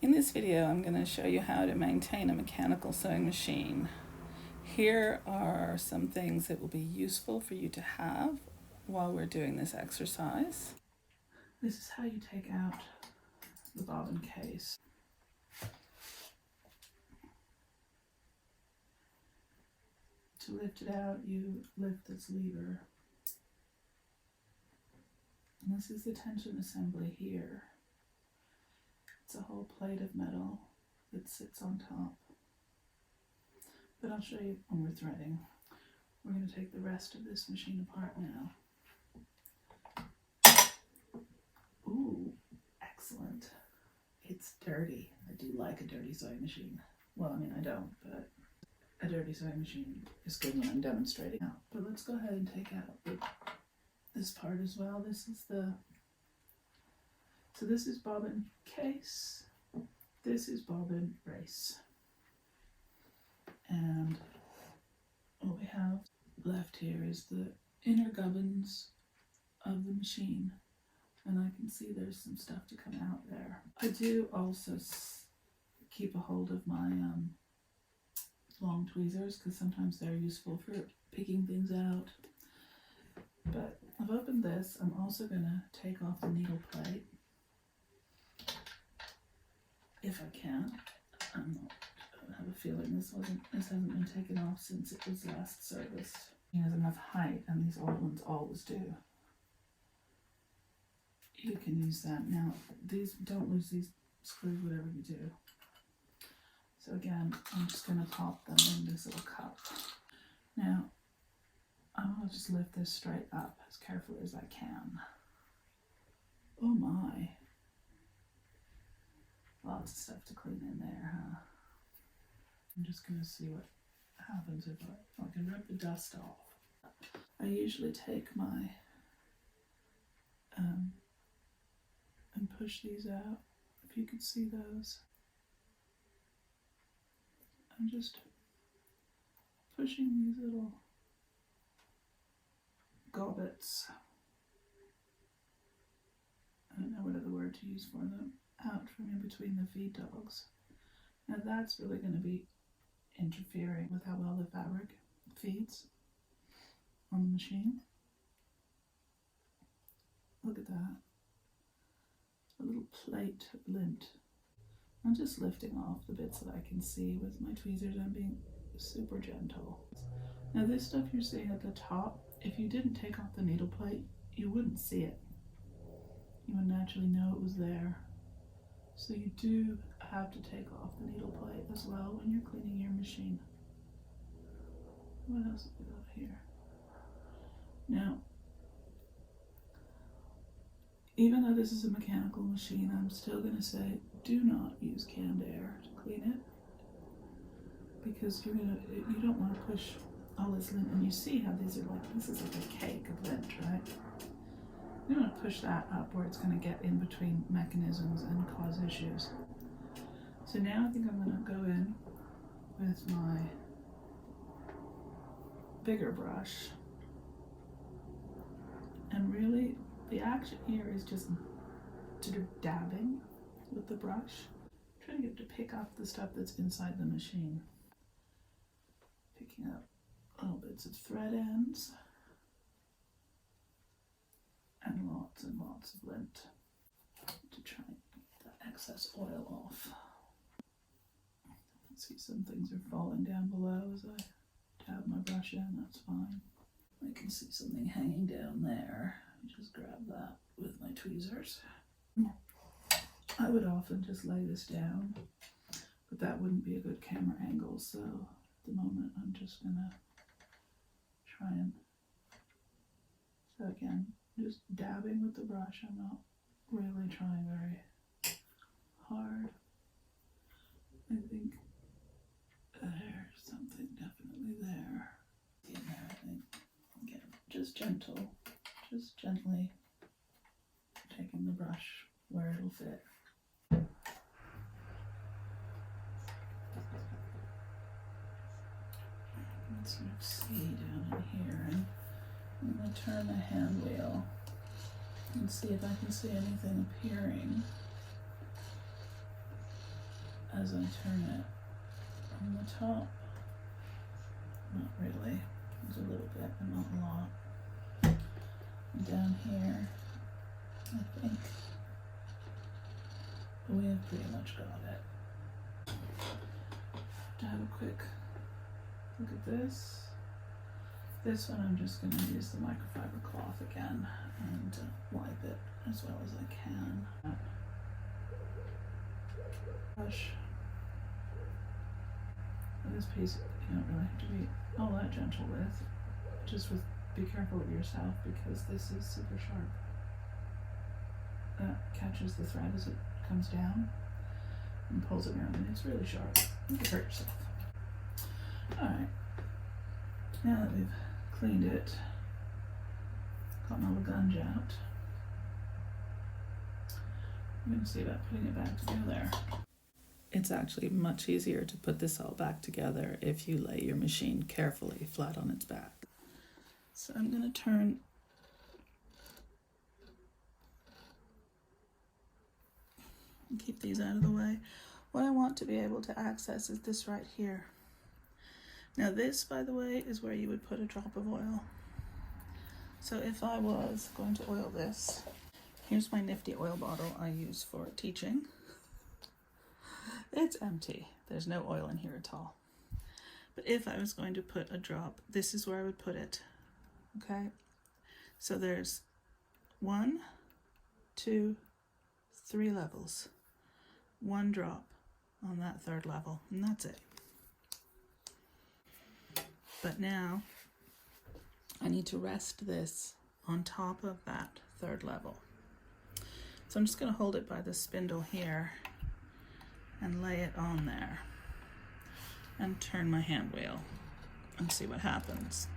In this video, I'm going to show you how to maintain a mechanical sewing machine. Here are some things that will be useful for you to have while we're doing this exercise. This is how you take out the bobbin case. To lift it out, you lift this lever. And this is the tension assembly here. It's a whole plate of metal that sits on top. But I'll show you when we're threading. We're going to take the rest of this machine apart now. Ooh, excellent. It's dirty. I do like a dirty sewing machine. Well, I mean, I don't, but a dirty sewing machine is good when I'm demonstrating. Now, but let's go ahead and take out this part as well. This is so this is bobbin case. This is bobbin brace. And what we have left here is the inner gubbins of the machine. And I can see there's some stuff to come out there. I do also keep a hold of my long tweezers because sometimes they're useful for picking things out. But I've opened this. I'm also going to take off the needle plate if I can. I have a feeling this hasn't been taken off since it was last serviced. It has enough height, and these old ones always do. You can use that. Now, don't lose these screws, whatever you do. So again, I'm just going to pop them in this little cup. Now, I'll just lift this straight up as carefully as I can. Oh my. Lots of stuff to clean in there, huh? I'm just going to see what happens if I can rip the dust off. I usually take my and push these out. If you could see those. I'm just pushing these little gobbets, I don't know what other word to use for them, out from in between the feed dogs. Now that's really going to be interfering with how well the fabric feeds on the machine. Look at that. A little plate of lint. I'm just lifting off the bits that I can see with my tweezers. I'm being super gentle. Now this stuff you're seeing at the top, if you didn't take off the needle plate, you wouldn't see it. You wouldn't actually know it was there. So you do have to take off the needle plate as well when you're cleaning your machine. What else have we got here? Now, even though this is a mechanical machine, I'm still going to say do not use canned air to clean it, because you don't want to push all this lint, and you see how this is like a cake of lint, right? You don't want to push that up where it's going to get in between mechanisms and cause issues. So now I think I'm going to go in with my bigger brush, and really the action here is just sort of dabbing with the brush, trying to get it to pick up the stuff that's inside the machine. Picking up little bits of thread ends and lots of lint to try and get that excess oil off. I see some things are falling down below as I dab my brush in. That's fine. I can see something hanging down there. Just grab that with my tweezers. I would often just lay this down, but that wouldn't be a good camera angle, so at the moment I'm just gonna try and, so again, just dabbing with the brush. I'm not really trying very hard. I think there's something definitely there. In there, I think. Again, just gentle. Just gently taking the brush where it'll fit. Let's sort of see down in here, and I'm going to turn the hand wheel and see if I can see anything appearing. as I turn it on the top. Not really, there's a little bit, but not a lot. And down here, I think we have pretty much got it. To have a quick look at this. This one I'm just going to use the microfiber cloth again and wipe it as well as I can. Brush. This piece you don't really have to be all that gentle with. Just be careful with yourself because this is super sharp. That catches the thread as it comes down and pulls it around, and it's really sharp. You can hurt yourself. Alright, now that we've cleaned it, gotten all the gunge out, I'm going to see about putting it back together. It's actually much easier to put this all back together if you lay your machine carefully flat on its back. So I'm going to turn and keep these out of the way. What I want to be able to access is this right here. Now this, by the way, is where you would put a drop of oil. So if I was going to oil this, here's my nifty oil bottle I use for teaching. It's empty. There's no oil in here at all. But if I was going to put a drop, this is where I would put it. Okay? So there's 1, 2, 3 levels. 1 drop on that third level, and that's it. But now I need to rest this on top of that third level. So I'm just going to hold it by the spindle here and lay it on there and turn my hand wheel and see what happens.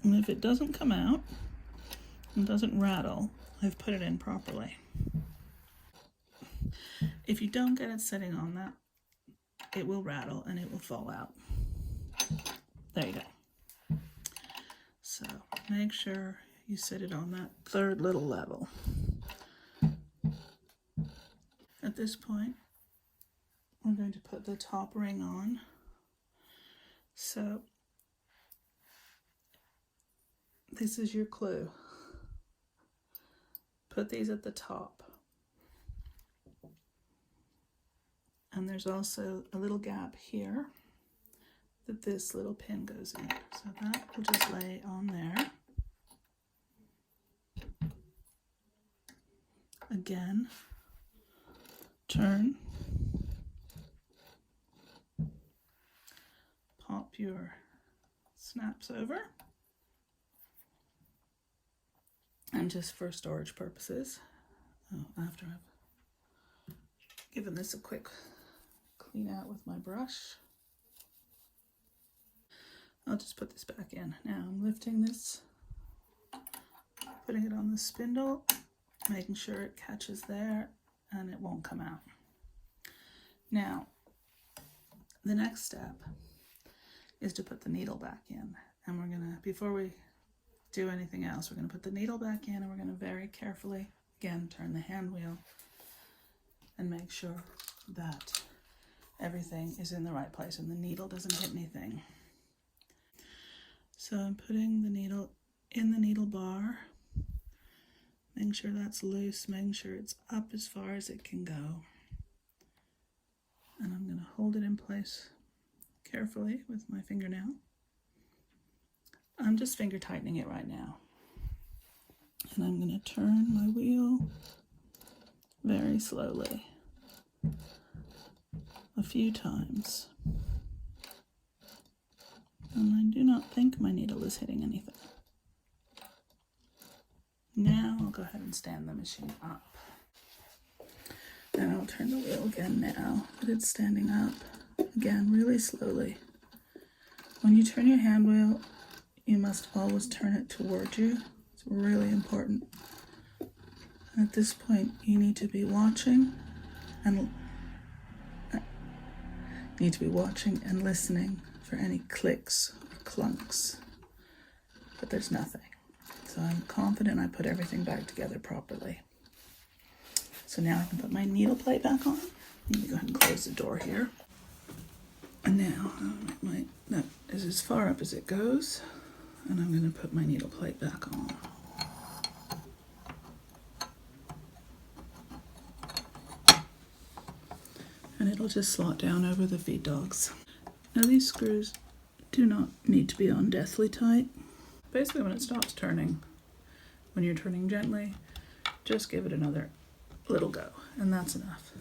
And if it doesn't come out and doesn't rattle, I've put it in properly. If you don't get it sitting on that, it will rattle and it will fall out. There you go. So make sure you sit it on that third little level. At this point, I'm going to put the top ring on. So this is your clue. Put these at the top. And there's also a little gap here that this little pin goes in. So that will just lay on there. Again, turn, pop your snaps over, and just for storage purposes, after I've given this a quick clean out with my brush, I'll just put this back in. Now I'm lifting this, putting it on the spindle, making sure it catches there and it won't come out. Now, the next step is to put the needle back in. And we're gonna, before we do anything else, we're gonna put the needle back in and we're gonna very carefully, again, turn the hand wheel and make sure that everything is in the right place and the needle doesn't hit anything. So I'm putting the needle in the needle bar, making sure that's loose, making sure it's up as far as it can go. And I'm going to hold it in place carefully with my fingernail. I'm just finger tightening it right now. And I'm going to turn my wheel very slowly a few times. And I do not think my needle is hitting anything. Now I'll go ahead and stand the machine up. And I'll turn the wheel again now that it's standing up. Again, really slowly. When you turn your hand wheel, you must always turn it towards you. It's really important. At this point, you need to be watching and listening for any clicks or clunks. But there's nothing. So I'm confident I put everything back together properly. So now I can put my needle plate back on Let me go ahead and close the door here. And now, that is as far up as it goes, and I'm going to put my needle plate back on. And it'll just slot down over the feed dogs. Now these screws do not need to be on deathly tight. Basically when it stops turning, when you're turning gently, just give it another little go, and that's enough.